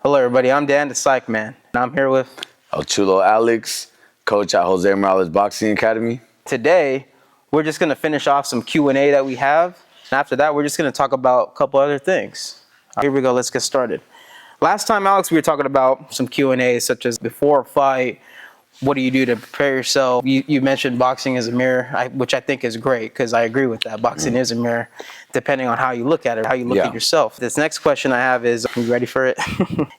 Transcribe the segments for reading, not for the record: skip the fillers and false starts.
Hello, everybody. I'm Dan, the Psych Man, and I'm here with. Chulo Alex, coach at Jose Morales Boxing Academy. Today, we're just going to finish off some Q&A that we have. And after that, we're just going to talk about a couple other things. Here we go. Let's get started. Last time, Alex, we were talking about some Q&A, such as before a fight, what do you do to prepare yourself? You mentioned boxing is a mirror, which I think is great because I agree with that. Boxing is a mirror, depending on how you look at it, how you look at yourself. This next question I have is, are you ready for it?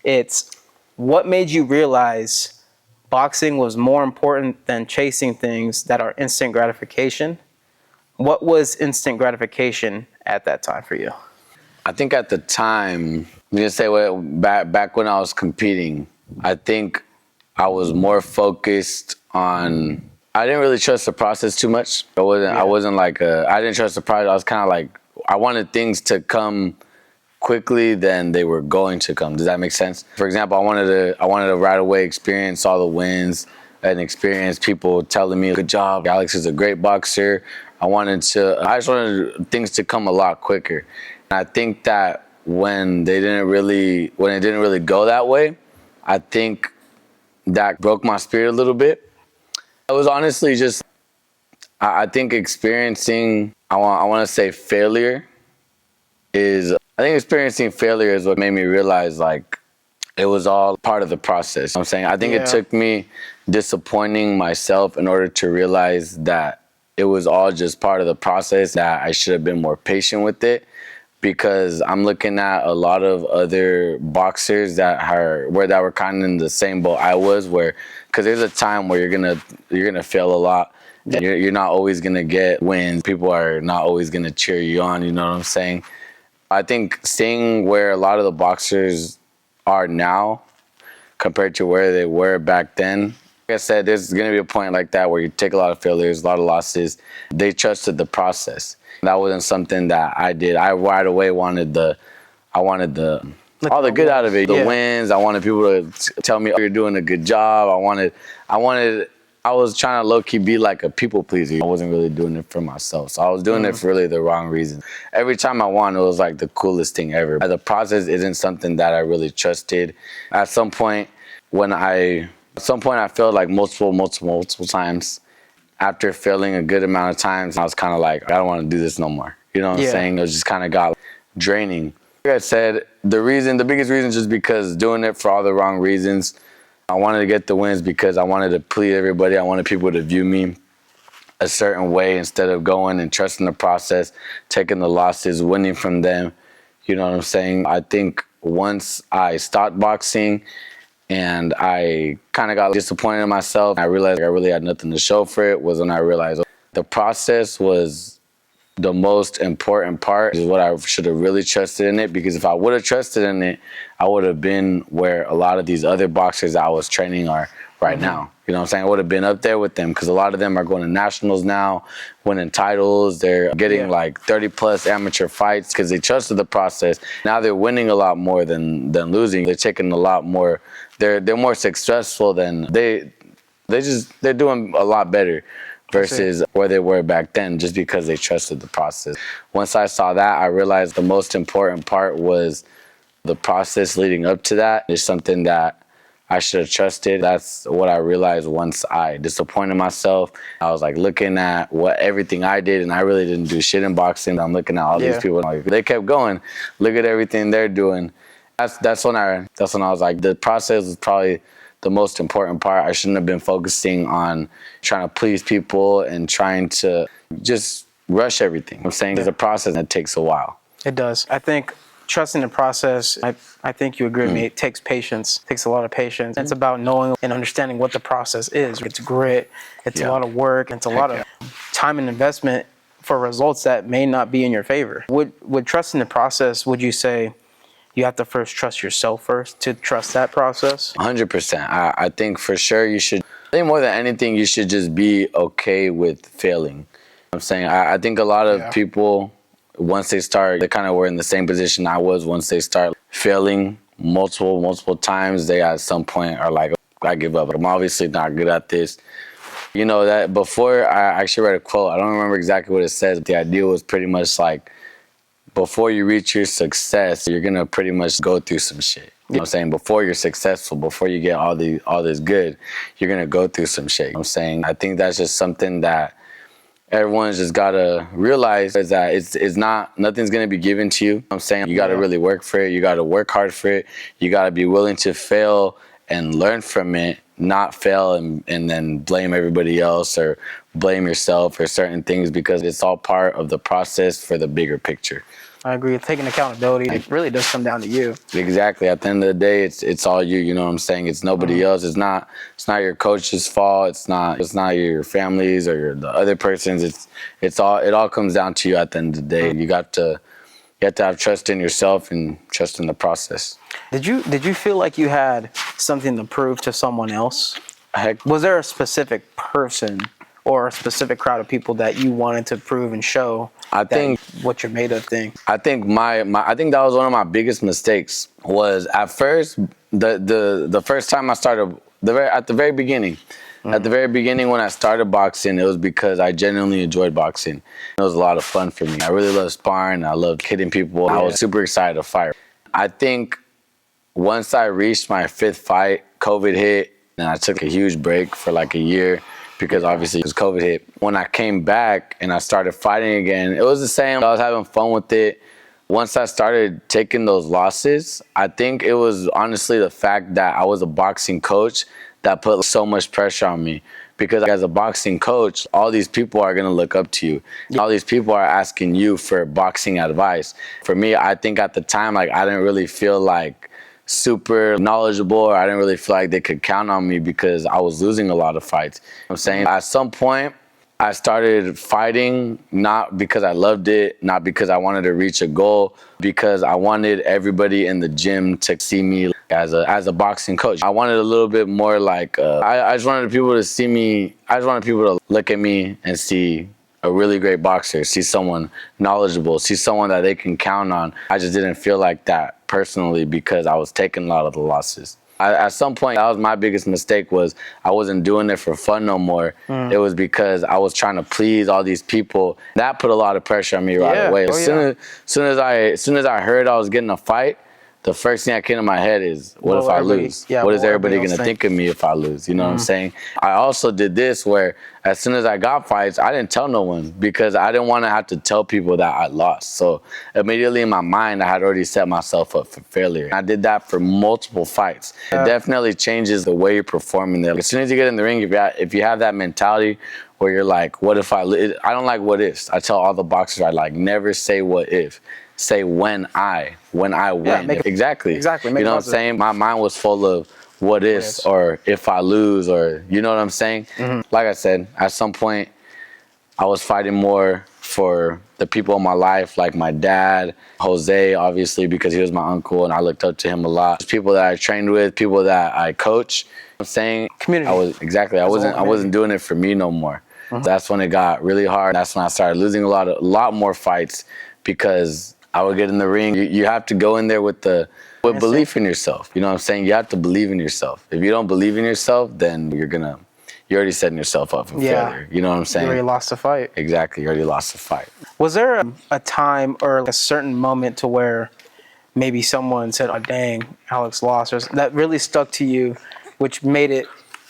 It's, what made you realize boxing was more important than chasing things that are instant gratification? What was instant gratification at that time for you? I think at the time, back when I was competing, I think I was more focused on, I didn't really trust the process too much. I didn't trust the process. I was kind of like, I wanted things to come quickly than they were going to come. Does that make sense? For example, I wanted to right away experience all the wins and experience people telling me, good job, Alex is a great boxer. I just wanted things to come a lot quicker. And I think that when it didn't really go that way, I think that broke my spirit a little bit. It was honestly just, I think experiencing, I want to say failure is what made me realize like it was all part of the process. You know what I'm saying? I think it took me disappointing myself in order to realize that it was all just part of the process, that I should have been more patient with it. Because I'm looking at a lot of other boxers that were kind of in the same boat I was, because there's a time where you're gonna fail a lot. And you're not always gonna get wins. People are not always gonna cheer you on. You know what I'm saying? I think seeing where a lot of the boxers are now compared to where they were back then. Like I said, there's gonna be a point like that where you take a lot of failures, a lot of losses. They trusted the process. That wasn't something that I did. I right away wanted all the good out of it, the wins. I wanted people to tell me, oh, you're doing a good job. I was trying to low-key be like a people pleaser. I wasn't really doing it for myself. So I was doing it for really the wrong reasons. Every time I won, it was like the coolest thing ever. The process isn't something that I really trusted. At some point, I felt like multiple times. After failing a good amount of times, I was kind of like, I don't want to do this no more. You know what I'm saying? It was just kind of got draining. Like I said, the biggest reason is just because doing it for all the wrong reasons. I wanted to get the wins because I wanted to please everybody. I wanted people to view me a certain way instead of going and trusting the process, taking the losses, winning from them. You know what I'm saying? I think once I stopped boxing, and I kind of got disappointed in myself. I realized I really had nothing to show for it. Was when I realized the process was the most important part, is what I should have really trusted in it. Because if I would have trusted in it, I would have been where a lot of these other boxers I was training are right now. You know what I'm saying? I would have been up there with them, because a lot of them are going to nationals now, winning titles. They're getting like 30+ amateur fights because they trusted the process. Now they're winning a lot more than losing. They're taking a lot more. They're more successful than they're doing a lot better versus where they were back then, just because they trusted the process. Once I saw that, I realized the most important part was the process leading up to that. It's something that I should have trusted. That's what I realized once I disappointed myself. I was like looking at everything I did, and I really didn't do shit in boxing. I'm looking at all these people, like, they kept going. Look at everything they're doing. That's when I was like, the process was probably the most important part. I shouldn't have been focusing on trying to please people and trying to just rush everything. I'm saying there's a process that takes a while. It does. I think trusting the process, I think you agree with me, it takes patience. It takes a lot of patience. It's about knowing and understanding what the process is. It's grit. It's a lot of work. It's a lot of time and investment for results that may not be in your favor. Would trusting the process, would you say you have to first trust yourself first to trust that process? 100%. I think for sure you should. I think more than anything, you should just be okay with failing. I'm saying I think a lot of people, once they kind of were in the same position I was. Once they start failing multiple times, they at some point are like, I give up. I'm obviously not good at this. You know, that before I actually read a quote. I don't remember exactly what it says. The idea was pretty much like, before you reach your success, you're gonna pretty much go through some shit. You know what I'm saying? Before you're successful, before you get all this good, you're gonna go through some shit. You know what I'm saying? I think that's just something that everyone's just gotta realize, is that it's not, nothing's gonna be given to you. You know what I'm saying? You gotta really work for it. You gotta work hard for it. You gotta be willing to fail and learn from it, not fail and then blame everybody else or blame yourself for certain things, because it's all part of the process for the bigger picture. I agree. Taking accountability, it really does come down to you. Exactly. At the end of the day, it's all you. You know what I'm saying? It's nobody else. It's not your coach's fault. It's not your family's or the other person's. It all comes down to you at the end of the day. You have to have trust in yourself and trust in the process. Did you feel like you had something to prove to someone else? Heck, Was there a specific person or a specific crowd of people that you wanted to prove and show I think what you're made of thing? I think I think that was one of my biggest mistakes. Was at first the first time I started, at the very beginning. At the very beginning when I started boxing, it was because I genuinely enjoyed boxing. It was a lot of fun for me. I really loved sparring. I loved hitting people. I was super excited to fight. I think once I reached my 5th fight, COVID hit, and I took a huge break for like a year because obviously it was COVID hit. When I came back and I started fighting again, it was the same. I was having fun with it. Once I started taking those losses, I think it was honestly the fact that I was a boxing coach that put so much pressure on me. Because as a boxing coach, all these people are going to look up to you. All these people are asking you for boxing advice. For me, I think at the time, like, I didn't really feel like super knowledgeable, or I didn't really feel like they could count on me because I was losing a lot of fights. You know what I'm saying? At some point, I started fighting not because I loved it, not because I wanted to reach a goal, because I wanted everybody in the gym to see me as a boxing coach. I wanted a little bit more like, I just wanted people to see me, I just wanted people to look at me and see a really great boxer, see someone knowledgeable, see someone that they can count on. I just didn't feel like that personally because I was taking a lot of the losses. At some point, that was my biggest mistake, was I wasn't doing it for fun no more. It was because I was trying to please all these people. That put a lot of pressure on me right away. As soon as I heard I was getting a fight, the first thing that came to my head is, what if I lose? What is everybody going to think of me if I lose? You know what I'm saying? I also did this where as soon as I got fights, I didn't tell no one because I didn't want to have to tell people that I lost. So immediately in my mind, I had already set myself up for failure. I did that for multiple fights. It definitely changes the way you're performing there. As soon as you get in the ring, if you have that mentality where you're like, what if I lose? I don't like what ifs. I tell all the boxers, I like, never say what if. Say when I win. Exactly. You know what I'm saying? My mind was full of what ifs or if I lose, or you know what I'm saying? Like I said, at some point I was fighting more for the people in my life, like my dad, Jose, obviously, because he was my uncle and I looked up to him a lot. People that I trained with, people that I coach. I'm saying community. I wasn't doing it for me no more. That's when it got really hard. That's when I started losing a lot more fights, because I would get in the ring. You have to go in there with belief in yourself. You know what I'm saying? You have to believe in yourself. If you don't believe in yourself, then you're already setting yourself up for failure. You know what I'm saying? You already lost the fight. Exactly. You already lost the fight. Was there a time or a certain moment to where maybe someone said, oh, dang, Alex lost, or that really stuck to you, which made it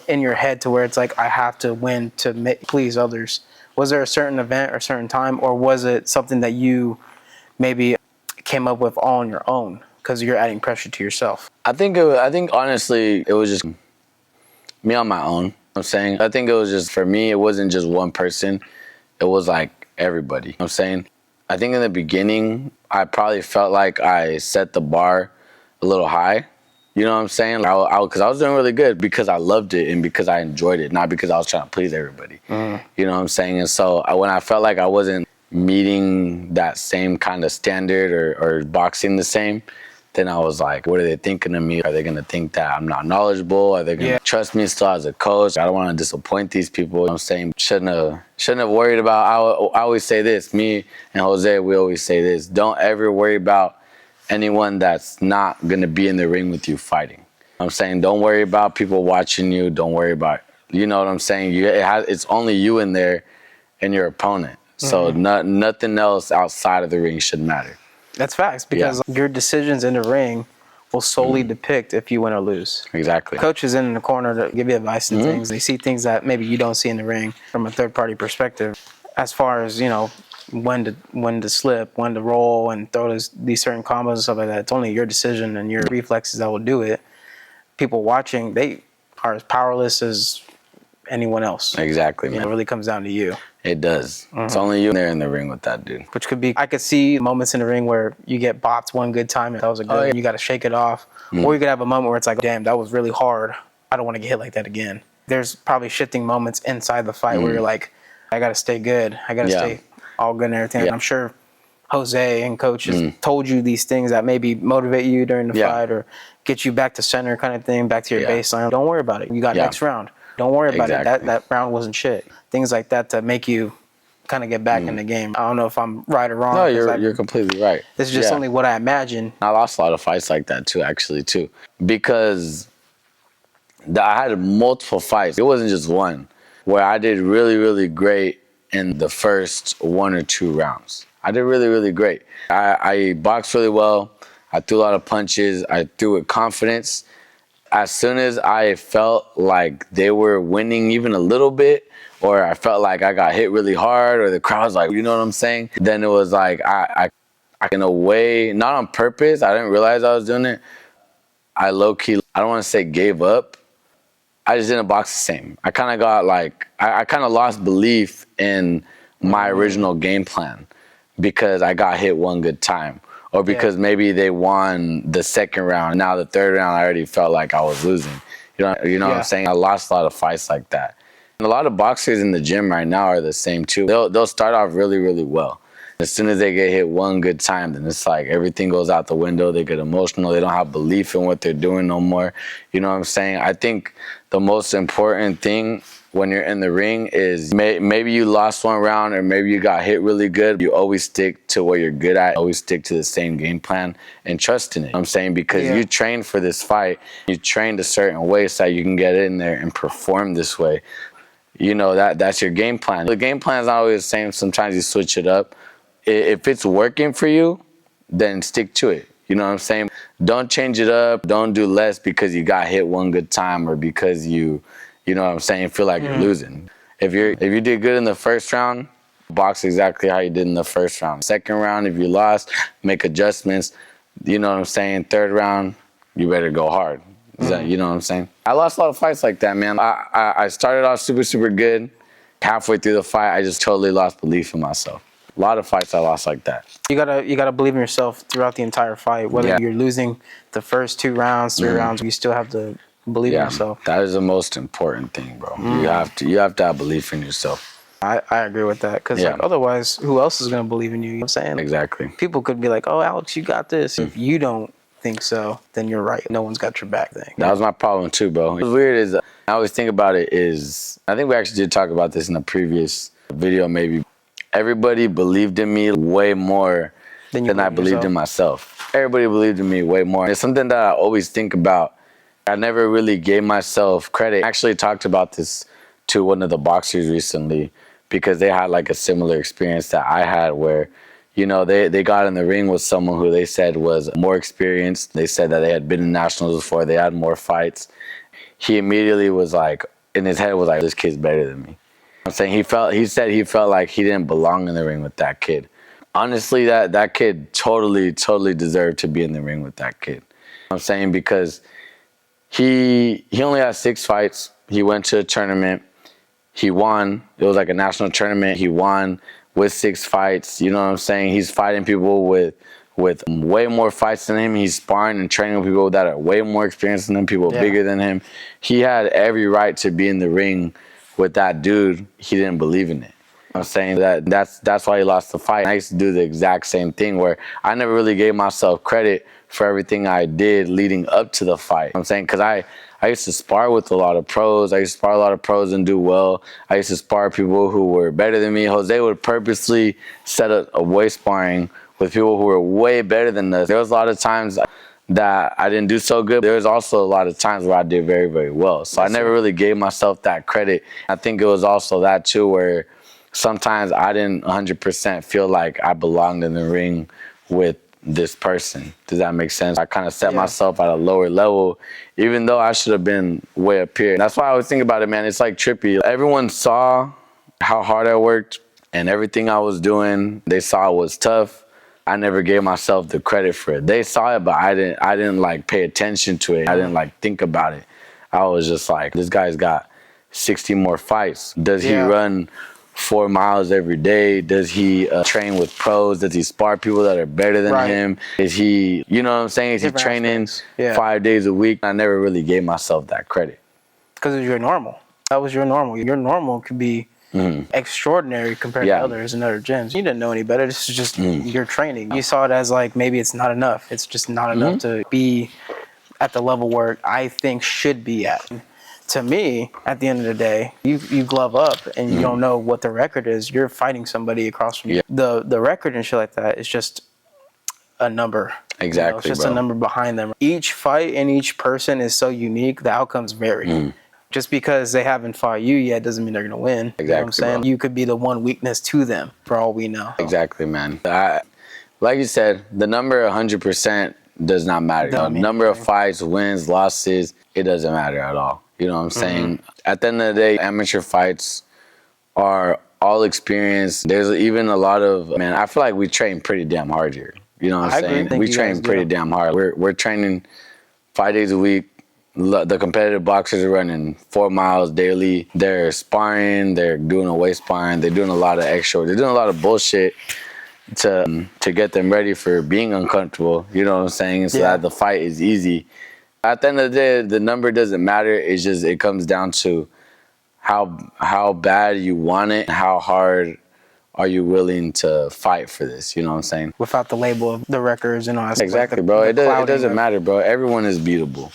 in your head to where it's like, I have to win to please others? Was there a certain event or certain time, or was it something that you maybe came up with all on your own because you're adding pressure to yourself? I think honestly, it was just me on my own. I'm saying, I think it was just, for me, it wasn't just one person. It was like everybody. I'm saying, I think in the beginning, I probably felt like I set the bar a little high. You know what I'm saying? Because I was doing really good because I loved it and because I enjoyed it, not because I was trying to please everybody. You know what I'm saying? And so when I felt like I wasn't meeting that same kind of standard or boxing the same, then I was like, what are they thinking of me? Are they going to think that I'm not knowledgeable? Are they going to trust me still as a coach? I don't want to disappoint these people. You know what I'm saying, shouldn't have worried about, I always say this, me and Jose, we always say this, don't ever worry about anyone that's not going to be in the ring with you fighting. You know what I'm saying, don't worry about people watching you. Don't worry about, you know what I'm saying? It's only you in there and your opponent. So nothing else outside of the ring should matter. That's facts because your decisions in the ring will solely depict if you win or lose. Exactly. Coach is in the corner to give you advice and things. They see things that maybe you don't see in the ring from a third party perspective. As far as, when to slip, when to roll and throw these certain combos and stuff like that, it's only your decision and your reflexes that will do it. People watching, they are as powerless as anyone else. Exactly, man. It really comes down to you. It does. It's only you there in the ring with that dude. Which could be, I could see moments in the ring where you get bopped one good time and that was a good, you got to shake it off. Or you could have a moment where it's like, damn, that was really hard. I don't want to get hit like that again. There's probably shifting moments inside the fight where you're like, I got to stay good. I got to stay all good and everything. And I'm sure Jose and coaches told you these things that maybe motivate you during the fight or get you back to center kind of thing, back to your baseline. Don't worry about it. You got next round. Don't worry about it. That round wasn't shit. Things like that to make you kind of get back in the game. I don't know if I'm right or wrong. No, you're completely right. This is just only what I imagine. I lost a lot of fights like that too, actually, because I had multiple fights. It wasn't just one where I did really, really great in the first 1 or 2 rounds. I did really, really great. I boxed really well. I threw a lot of punches. I threw with confidence. As soon as I felt like they were winning even a little bit, or I felt like I got hit really hard, or the crowd's like, you know what I'm saying? Then it was like, I in a way, not on purpose, I didn't realize I was doing it. I low-key, I don't want to say gave up. I just didn't box the same. I kind of got like, I kind of lost belief in my original game plan because I got hit one good time. Or because maybe they won the second round. Now the third round, I already felt like I was losing. You know what I'm saying? I lost a lot of fights like that. And a lot of boxers in the gym right now are the same too. They'll start off really, really well. As soon as they get hit one good time, then it's like everything goes out the window. They get emotional. They don't have belief in what they're doing no more. You know what I'm saying? I think the most important thing when you're in the ring is maybe you lost one round or maybe you got hit really good. You always stick to what you're good at. Always stick to the same game plan and trust in it. I'm saying because you trained for this fight. You trained a certain way so that you can get in there and perform this way. You know, that's your game plan. The game plan is not always the same. Sometimes you switch it up. If it's working for you, then stick to it. You know what I'm saying? Don't change it up. Don't do less because you got hit one good time or because you know what I'm saying, feel like you're losing. If you did good in the first round, box exactly how you did in the first round. Second round, if you lost, make adjustments. You know what I'm saying? Third round, you better go hard. You know what I'm saying? I lost a lot of fights like that, man. I started off super, super good. Halfway through the fight, I just totally lost belief in myself. A lot of fights I lost like that. You gotta believe in yourself throughout the entire fight. Whether you're losing the first 2 rounds, 3 rounds, you still have to believe in yourself. That is the most important thing, bro. You have to have belief in yourself. I agree with that because otherwise, who else is gonna believe in you? You know what I'm saying? Exactly. People could be like, "Oh, Alex, you got this." If you don't think so, then you're right. No one's got your back. That was my problem too, bro. What's weird is I always think about it is I think we actually did talk about this in a previous video, maybe. Everybody believed in me way more than I believed in myself. Everybody believed in me way more. It's something that I always think about. I never really gave myself credit. I actually talked about this to one of the boxers recently because they had like a similar experience that I had where, you know, they got in the ring with someone who they said was more experienced. They said that they had been in nationals before. They had more fights. He immediately was like, in his head was like, this kid's better than me. I'm saying he said he felt like he didn't belong in the ring with that kid. Honestly, that kid totally deserved to be in the ring with that kid. I'm saying because he only had 6 fights. He went to a tournament. He won. It was like a national tournament. He won with 6 fights. You know what I'm saying? He's fighting people with way more fights than him. He's sparring and training with people that are way more experienced than him, people bigger than him. He had every right to be in the ring with that dude. He didn't believe in it. I'm saying that's why he lost the fight. I used to do the exact same thing where I never really gave myself credit for everything I did leading up to the fight. I'm saying because I used to spar with a lot of pros. I used to spar a lot of pros and do well. I used to spar people who were better than me. Jose would purposely set a way sparring with people who were way better than us. There was a lot of times that I didn't do so good. There was also a lot of times where I did very, very well. So I never really gave myself that credit. I think it was also that too where sometimes I didn't 100% feel like I belonged in the ring with this person. Does that make sense? I kind of set myself at a lower level, even though I should have been way up here. That's why I always think about it, man. It's like trippy. Everyone saw how hard I worked and everything I was doing. They saw it was tough. I never gave myself the credit for it. They saw it, but I didn't like pay attention to it. I didn't like think about it. I was just like, this guy's got 60 more fights. Does he run 4 miles every day? Does he train with pros? Does he spar people that are better than him? Is he, you know what I'm saying? Is he training 5 days a week? I never really gave myself that credit. Because of your normal. That was your normal. Your normal could be extraordinary compared to others in other gyms. You didn't know any better. This is just your training. You saw it as like, maybe it's not enough. It's just not enough to be at the level where I think should be at. To me, at the end of the day, you glove up and you don't know what the record is. You're fighting somebody across from you. The record and shit like that is just a number. Exactly, you know, it's just a number behind them. Each fight and each person is so unique. The outcomes vary. Just because they haven't fought you yet doesn't mean they're going to win. Exactly, you know what I'm saying? You could be the one weakness to them, for all we know. Exactly, man. Like you said, the number 100% does not matter. The number of fights, wins, losses, it doesn't matter at all. You know what I'm saying? At the end of the day, amateur fights are all experience. There's even a lot of, man, I feel like we train pretty damn hard here. You know what I'm saying? We train pretty damn hard. We're training 5 days a week. The competitive boxers are running 4 miles daily. They're sparring. They're doing a weight sparring. They're doing a lot of extra. They're doing a lot of bullshit to get them ready for being uncomfortable. You know what I'm saying? So that the fight is easy. At the end of the day, the number doesn't matter. It's just, it comes down to how bad you want it, how hard are you willing to fight for this. You know what I'm saying? Without the label of the records and all that stuff. Exactly, bro. It doesn't matter, bro. Everyone is beatable.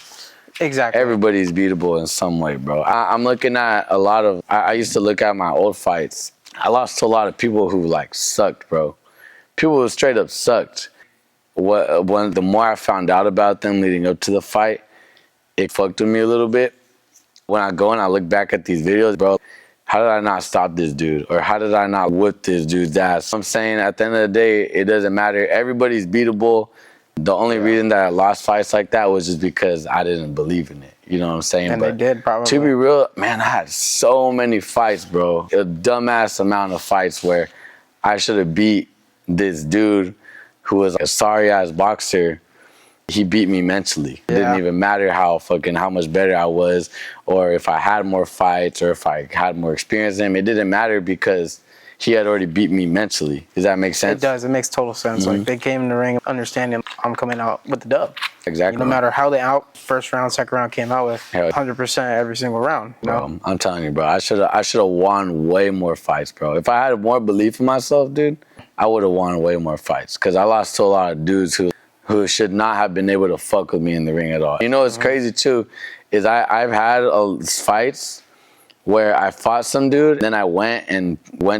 Exactly. Everybody's beatable in some way, bro. I'm looking at a lot of, I used to look at my old fights. I lost to a lot of people who like sucked, bro. People who straight up sucked. The more I found out about them leading up to the fight, it fucked with me a little bit. When I go and I look back at these videos, bro, how did I not stop this dude? Or how did I not whip this dude's ass? I'm saying at the end of the day, it doesn't matter. Everybody's beatable. The only reason that I lost fights like that was just because I didn't believe in it. You know what I'm saying? And they did, probably. To be real, man, I had so many fights, bro. A dumbass amount of fights where I should have beat this dude who was a sorry-ass boxer. He beat me mentally. It didn't even matter how much better I was, or if I had more fights, or if I had more experience than him. It didn't matter because he had already beat me mentally. Does that make sense? It does. It makes total sense. Like, they came in the ring understanding I'm coming out with the dub. Exactly. No matter how they first round, second round came out with 100% every single round. You know? Bro, I'm telling you, bro. I should have won way more fights, bro. If I had more belief in myself, dude, I would have won way more fights. Because I lost to a lot of dudes who should not have been able to fuck with me in the ring at all. You know what's crazy too is I've had fights where I fought some dude, then I went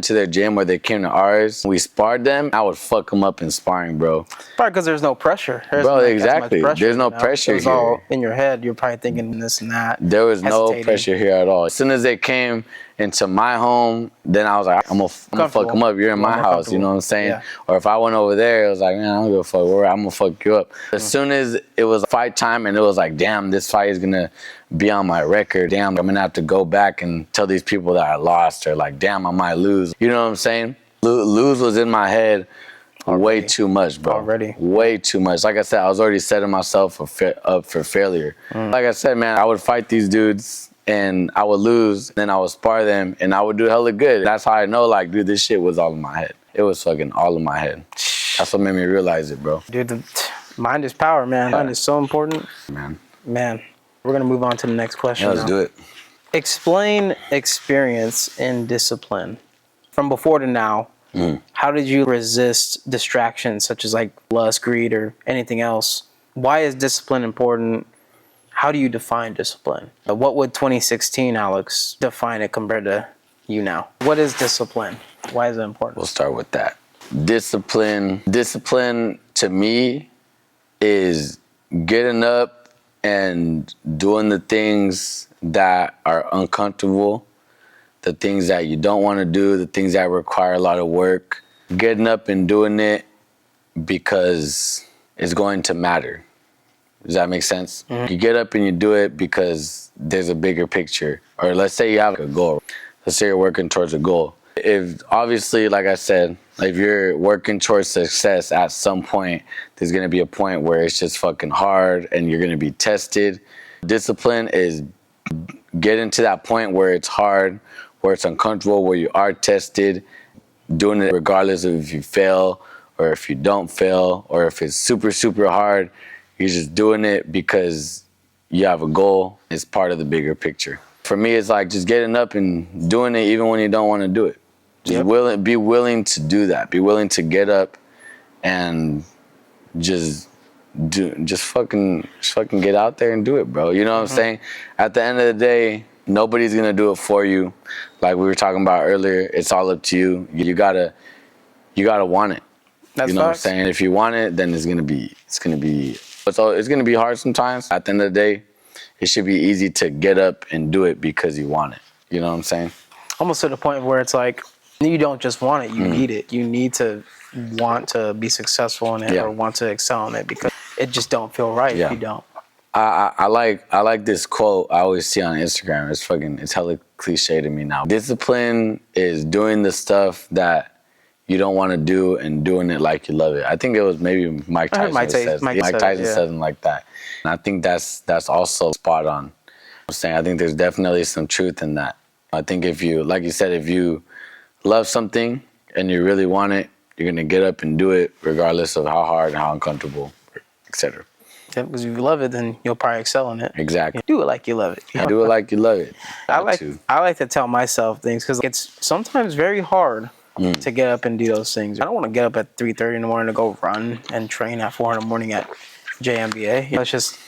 to their gym, or they came to ours. We sparred them. I would fuck them up in sparring, bro. Probably because there's no pressure. Bro, exactly. There's no pressure here. It's all in your head. You're probably thinking this and that. There was no pressure here at all. As soon as they came into my home, then I was like, I'm gonna fuck them up. You're in my house. You know what I'm saying? Yeah. Or if I went over there, it was like, man, I don't give a fuck. I'm gonna fuck you up. As soon as it was fight time, and it was like, damn, this fight is gonna be on my record. Damn, I'm gonna have to go back and tell these people that I lost, or like, damn, I might lose. You know what I'm saying? Lose was in my head way too much, bro. Way too much. Like I said, I was already setting myself up for failure. Like I said, man, I would fight these dudes and I would lose, then I would spar them and I would do hella good. That's how I know, like, dude, this shit was all in my head. It was fucking all in my head. That's what made me realize it, bro. Dude, the mind is power, man. Mind is so important. Man. We're gonna move on to the next question. Yeah, let's do it. Explain experience in discipline. From before to now, how did you resist distractions such as like lust, greed, or anything else? Why is discipline important? How do you define discipline? What would 2016 Alex define it compared to you now? What is discipline? Why is it important? We'll start with that. Discipline to me is getting up and doing the things that are uncomfortable, the things that you don't want to do, the things that require a lot of work. Getting up and doing it because is going to matter. Does that make sense? You get up and you do it because there's a bigger picture. Or let's say you have a goal. Let's say you're working towards a goal. If obviously, like I said, if you're working towards success, at some point, there's going to be a point where it's just fucking hard and you're going to be tested. Discipline is getting to that point where it's hard, where it's uncomfortable, where you are tested, doing it regardless of if you fail or if you don't fail or if it's super, super hard. You're just doing it because you have a goal. It's part of the bigger picture. For me, it's like just getting up and doing it even when you don't want to do it. Just be willing to do that. Be willing to get up and just fucking get out there and do it, bro. You know what I'm saying? At the end of the day, nobody's gonna do it for you. Like we were talking about earlier, it's all up to you. You gotta want it. That's you know facts. what I'm saying? If you want it, then it's gonna be hard sometimes. At the end of the day, it should be easy to get up and do it because you want it. You know what I'm saying? Almost to the point where it's like you don't just want it, you need it. You need to want to be successful in it or want to excel in it because it just don't feel right if you don't. I like this quote I always see on Instagram. It's hella cliche to me now. Discipline is doing the stuff that you don't want to do and doing it like you love it. I think it was maybe Mike Tyson says something like that. And I think that's also spot on. I'm saying I think there's definitely some truth in that. I think if you, like you said, if you love something and you really want it, you're gonna get up and do it regardless of how hard and how uncomfortable, etc. Yeah, because if you love it, then you'll probably excel in it. Exactly. Do it like you love it. Do it like you love it. I like to tell myself things because it's sometimes very hard to get up and do those things. I don't want to get up at 3:30 in the morning to go run and train at 4 in the morning at JMBA. It's just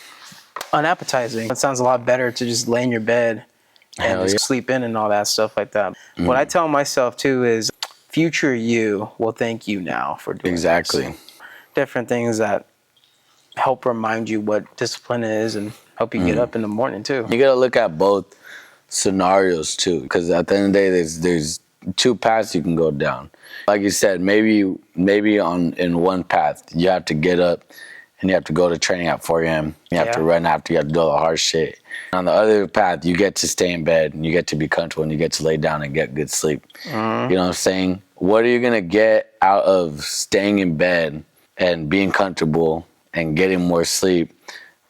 unappetizing. It sounds a lot better to just lay in your bed and just sleep in and all that stuff like that. What I tell myself too is future you will thank you now for doing this. Different things that help remind you what discipline is and help you get up in the morning too. You gotta look at both scenarios too, because at the end of the day, there's two paths you can go down. Like you said, maybe in one path you have to get up and you have to go to training at 4 a.m. You have to run after, you have to do all the hard shit. On the other path, you get to stay in bed and you get to be comfortable and you get to lay down and get good sleep. You know what I'm saying? What are you gonna get out of staying in bed and being comfortable and getting more sleep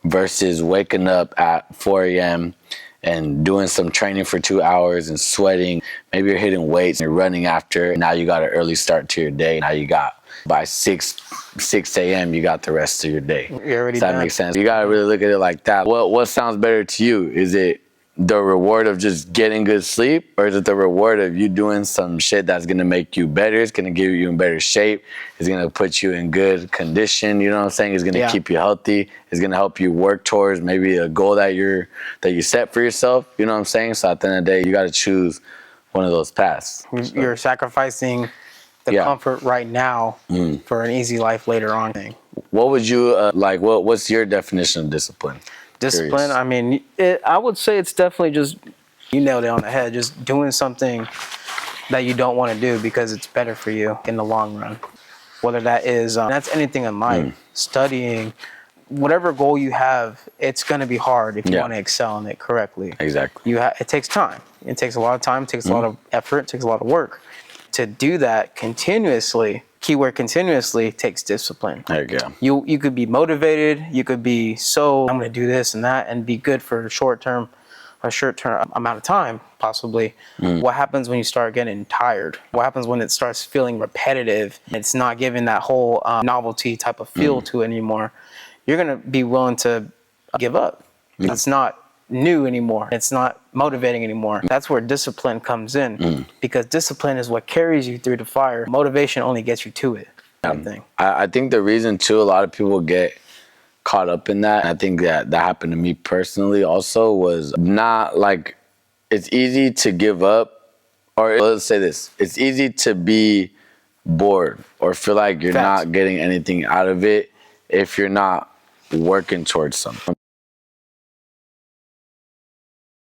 versus waking up at 4 a.m. and doing some training for 2 hours and sweating? Maybe you're hitting weights and you're running after. Now you got an early start to your day. Now you got by 6 a.m. you got the rest of your day. You're already Does that done. make sense? You gotta really look at it like that. What sounds better to you? Is it the reward of just getting good sleep, or is it the reward of you doing some shit that's gonna make you better? It's gonna give you in better shape. It's gonna put you in good condition. You know what I'm saying? It's gonna keep you healthy. It's gonna help you work towards maybe a goal that you set for yourself. You know what I'm saying? So at the end of the day, you gotta choose one of those paths. You're sacrificing the comfort right now for an easy life later on. What would you like? What's your definition of discipline? Discipline, I mean, I would say it's definitely just, you nailed it on the head, just doing something that you don't want to do because it's better for you in the long run. Whether that is, that's anything in life, studying, whatever goal you have, it's going to be hard if you want to excel in it correctly. Exactly. It takes time. It takes a lot of time, it takes a lot of effort, it takes a lot of work. To do that continuously, keyword continuously, takes discipline. There you go. You could be motivated, you could be I'm going to do this and that and be good for a short term amount of time, possibly. What happens when you start getting tired? What happens when it starts feeling repetitive? It's not giving that whole novelty type of feel to it anymore. You're going to be willing to give up. It's not new anymore. It's not motivating anymore. That's where discipline comes in, because discipline is what carries you through the fire. Motivation only gets you to it. I think the reason too, a lot of people get caught up in that, and I think that happened to me personally also, was not like, it's easy to give up, or let's say this, it's easy to be bored or feel like you're not getting anything out of it if you're not working towards something.